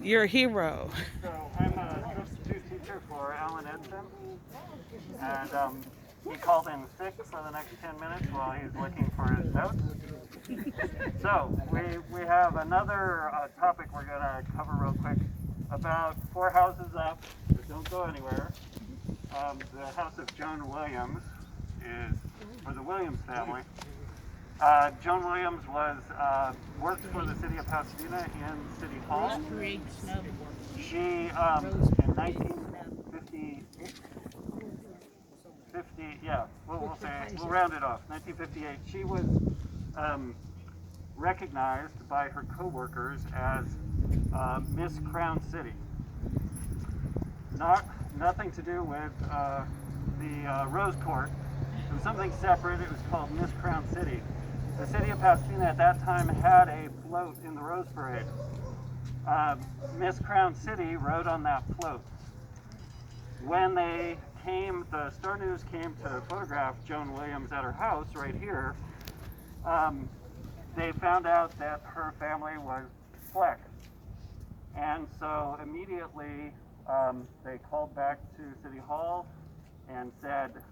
You're a hero. So I'm a substitute teacher for Alan Edson, and he called in sick for the next 10 minutes while he's looking for his notes. So we have another topic we're going to cover real quick. About 4 houses up, but don't go anywhere. The house of Joan Williams is for the Williams family. Joan Williams worked for the city of Pasadena in City Hall. She, in 1958, we'll round it off. 1958, she was recognized by her co-workers as Miss Crown City. Nothing to do with the Rose Court. It was something separate. It was called Miss Crown City. The city of Pasadena at that time had a float in the Rose Parade. Miss Crown City rode on that float. When the Star News came to photograph Joan Williams at her house right here, they found out that her family was Fleck. And so immediately they called back to City Hall and said,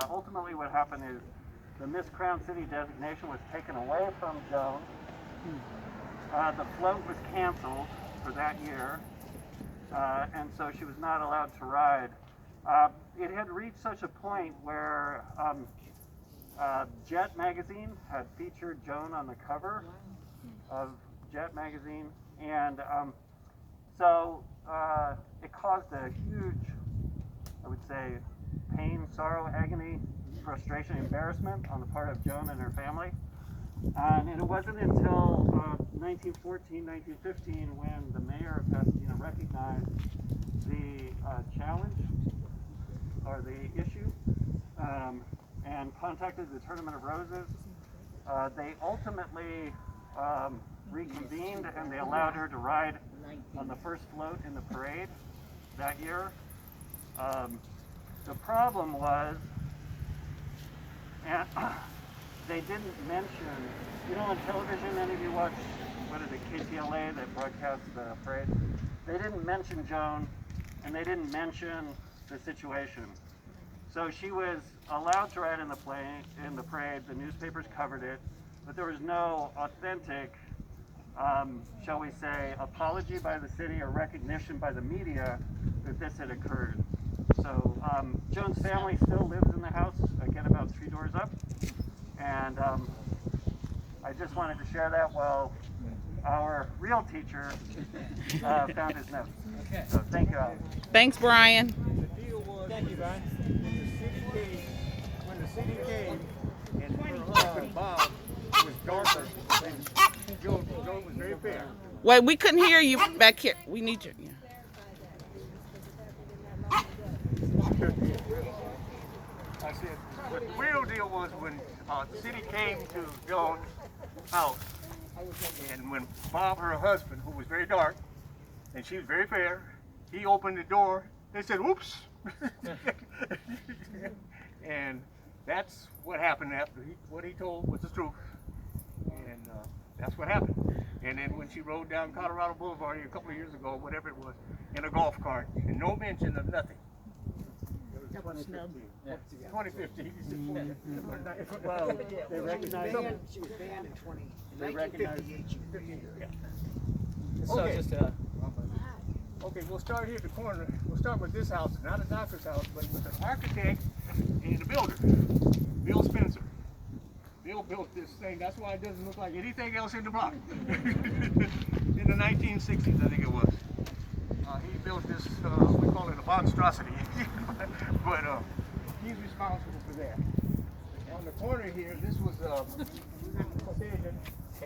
ultimately what happened is the Miss Crown City designation was taken away from Joan. The float was canceled for that year, and so she was not allowed to ride. It had reached such a point where Jet magazine had featured Joan on the cover of Jet magazine, and so it caused a huge, I would say, pain, sorrow, agony, frustration, embarrassment on the part of Joan and her family. And it wasn't until 1914, 1915 when the mayor of Pasadena recognized the challenge or the issue and contacted the Tournament of Roses. They ultimately reconvened and they allowed her to ride on the first float in the parade that year. The problem was, and they didn't mention, on television, any of you watch, what is it, KTLA that broadcasts the parade? They didn't mention Joan, and they didn't mention the situation. So she was allowed to ride in the parade, the newspapers covered it, but there was no authentic, shall we say, apology by the city or recognition by the media that this had occurred. So Joan's family still lives in the house, again about 3 doors up, and I just wanted to share that while our real teacher found his notes. Okay. So thank you, Alex. Thanks, Brian. The deal was, thank you, Brian. When the city came, and her husband Bob was darker, and Joan was very fair. Wait, we couldn't hear you back here. We need you. Yeah. I said, but the real deal was when the city came to Joan's house, and when Bob, her husband, who was very dark, and she was very fair, he opened the door, they said, whoops. And that's what happened after what he told was the truth. And that's what happened. And then when she rode down Colorado Boulevard a couple of years ago, whatever it was, in a golf cart, and no mention of nothing. 2015. Well, they recognized it. She was banned in 20. They recognized 1958, she was banned. Okay. Okay, we'll start here at the corner. We'll start with this house, not a doctor's house, but with an architect and a builder, Bill Spencer. Bill built this thing. That's why it doesn't look like anything else in the block. In the 1960s, I think it was. He built this, we call it a monstrosity, but he's responsible for that. On the corner here, this was Caucasian,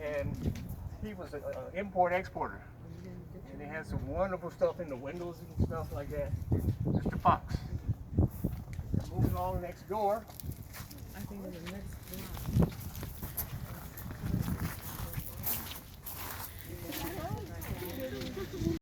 and he was an import-exporter. And they had some wonderful stuff in the windows and stuff like that. Mr. Fox. Moving on next door. I think